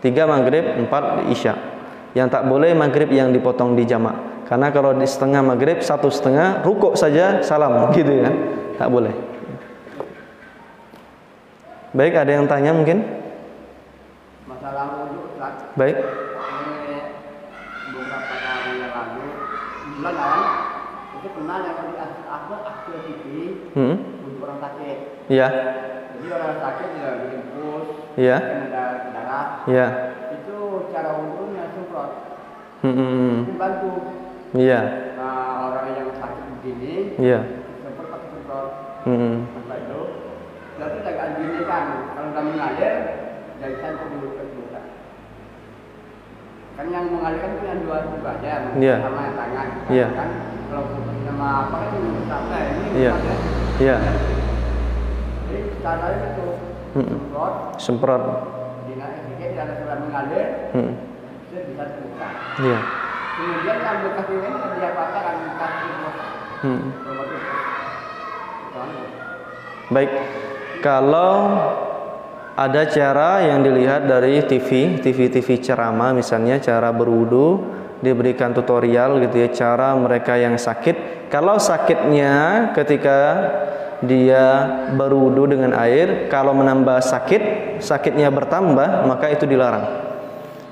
3 maghrib, 4 isya. Yang tak boleh maghrib yang dipotong di jamak. Karena kalau di setengah maghrib, 1/2 rukuk saja salam, gitu ya, tak boleh. Baik, ada yang tanya mungkin? Masalah wudhu, Ustaz. Baik. Ini beberapa hari yang lalu, bulan lalu, itu pernah yang di akhir TV, untuk orang sakit. Iya. Jadi orang sakit dia diinfus, Iya. ada darah. Iya. Itu cara wudhunya semprot. Membantu. Iya. Nah, orang yang sakit begini, Iya. semprot pakai semprot. Setelah itu, lalu agak gini kan, kalau udah mengalir, dari sana dulu ke muka. Kan yang mengalirkan itu yang dua aja, Iya. sama yang tangan. Iya. Kan kalau sama apa itu sampai ini. Iya. Iya. Jadi caranya itu semprot, Semprot. dinaik sedikit, dan setelah mengalir, itu bisa terbuka. Iya. Kemudian kan bekas ini dia patahkan kasih Baik. Kalau ada cara yang dilihat dari TV ceramah misalnya, cara berwudu, diberikan tutorial gitu ya, cara mereka yang sakit. Kalau sakitnya ketika dia berwudu dengan air, kalau menambah sakitnya bertambah, maka itu dilarang.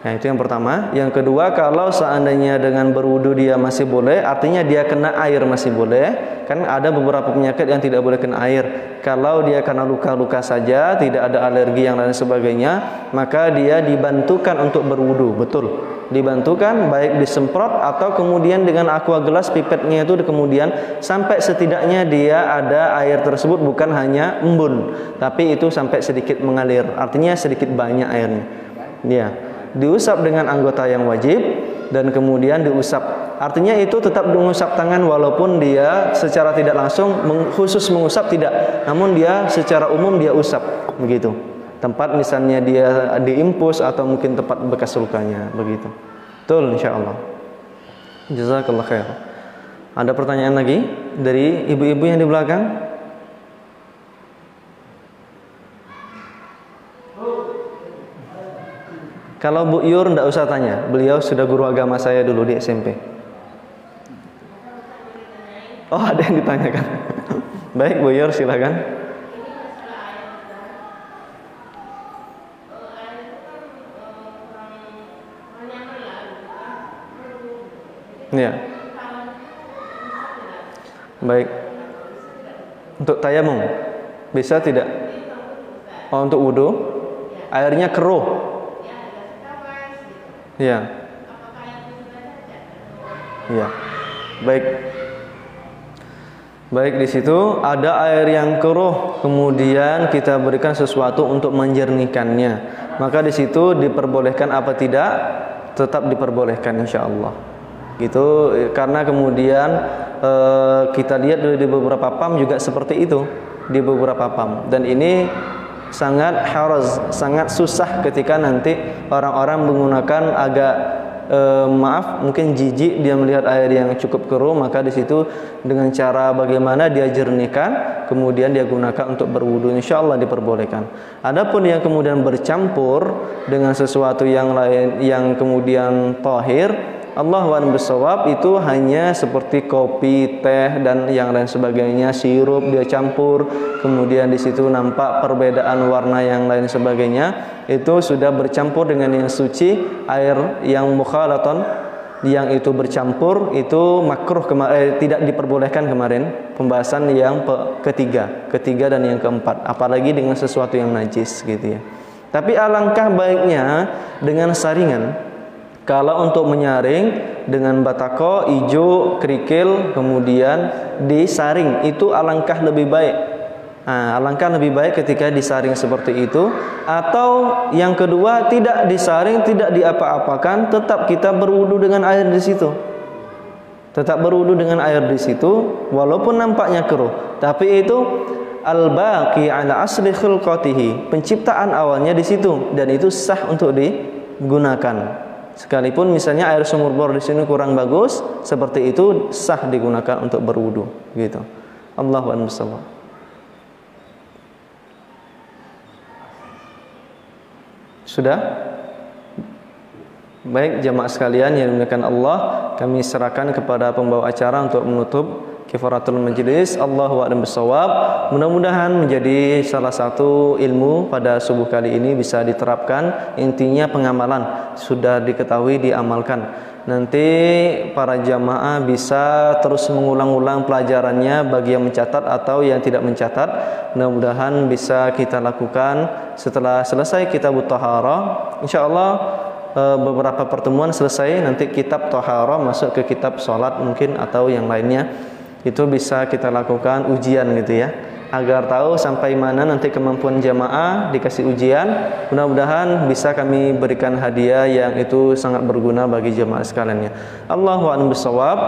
Nah, itu yang pertama. Yang kedua, kalau seandainya dengan berwudu dia masih boleh, artinya dia kena air masih boleh. Kan ada beberapa penyakit yang tidak boleh kena air. Kalau dia kena luka-luka saja, tidak ada alergi yang lain sebagainya, maka dia dibantukan untuk berwudu. Betul, dibantukan baik disemprot atau kemudian dengan aqua gelas pipetnya itu kemudian sampai setidaknya dia ada air tersebut bukan hanya embun, tapi itu sampai sedikit mengalir. Artinya sedikit banyak airnya. Ya, diusap dengan anggota yang wajib dan kemudian diusap. Artinya itu tetap mengusap tangan walaupun dia secara tidak langsung khusus mengusap tidak, namun dia secara umum dia usap begitu. Tempat misalnya dia diimpus atau mungkin tempat bekas lukanya begitu. Betul, insyaallah. Jazakallah khair. Ada pertanyaan lagi dari ibu-ibu yang di belakang? Kalau Bu Yur tidak usah tanya, beliau sudah guru agama saya dulu di SMP. Oh, ada yang ditanyakan. Baik Bu Yur, silakan. Ya. Baik. Untuk tayamum bisa tidak? Oh, untuk wudu airnya keruh. Ya. Ya. Baik. Baik, di situ ada air yang keruh, kemudian kita berikan sesuatu untuk menjernihkannya. Maka di situ diperbolehkan apa tidak? Tetap diperbolehkan insyaallah. Gitu, karena kemudian kita lihat di beberapa PAM juga seperti itu, di beberapa PAM. Dan ini sangat harus, sangat susah ketika nanti orang-orang menggunakan agak mungkin jijik dia melihat air yang cukup keruh, maka di situ dengan cara bagaimana dia jernihkan, kemudian dia gunakan untuk berwudu, insyaallah diperbolehkan. Adapun yang kemudian bercampur dengan sesuatu yang lain yang kemudian tahir, Allahu a'lam bishawab, itu hanya seperti kopi, teh dan yang lain sebagainya, sirup dia campur, kemudian di situ nampak perbedaan warna yang lain sebagainya, itu sudah bercampur dengan yang suci, air yang mukhalaton yang itu bercampur itu makruh, tidak diperbolehkan kemarin pembahasan yang ketiga dan yang keempat, apalagi dengan sesuatu yang najis gitu ya. Tapi alangkah baiknya dengan saringan. Kalau untuk menyaring dengan batako, ijo, kerikil, kemudian disaring, itu alangkah lebih baik. Nah, alangkah lebih baik ketika disaring seperti itu. Atau yang kedua, tidak disaring, tidak diapa-apakan, tetap kita berwudu dengan air di situ. Tetap berwudu dengan air di situ, walaupun nampaknya keruh. Tapi itu al-baqi ala asli khilqatihi, penciptaan awalnya di situ, dan itu sah untuk digunakan. Sekalipun misalnya air sumur bor di sini kurang bagus, seperti itu sah digunakan untuk berwudu, gitu. Allahu a'lam. Sudah? Baik jamaah sekalian yang dimuliakan Allah, kami serahkan kepada pembawa acara untuk menutup kifaratul majlis. Allahu a'lam bishawab. Mudah-mudahan menjadi salah satu ilmu pada subuh kali ini bisa diterapkan. Intinya pengamalan, sudah diketahui diamalkan. Nanti para jamaah bisa terus mengulang-ulang pelajarannya bagi yang mencatat atau yang tidak mencatat. Mudah-mudahan bisa kita lakukan setelah selesai kitab Thaharah. Insyaallah beberapa pertemuan selesai, nanti kitab Thaharah masuk ke kitab salat mungkin atau yang lainnya. Itu bisa kita lakukan ujian gitu ya, agar tahu sampai mana nanti kemampuan jamaah, dikasih ujian. Mudah-mudahan bisa kami berikan hadiah yang itu sangat berguna bagi jamaah sekalian ya. Allahu a'lam bishawab.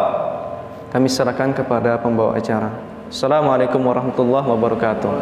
Kami serahkan kepada pembawa acara. Assalamualaikum warahmatullahi wabarakatuh.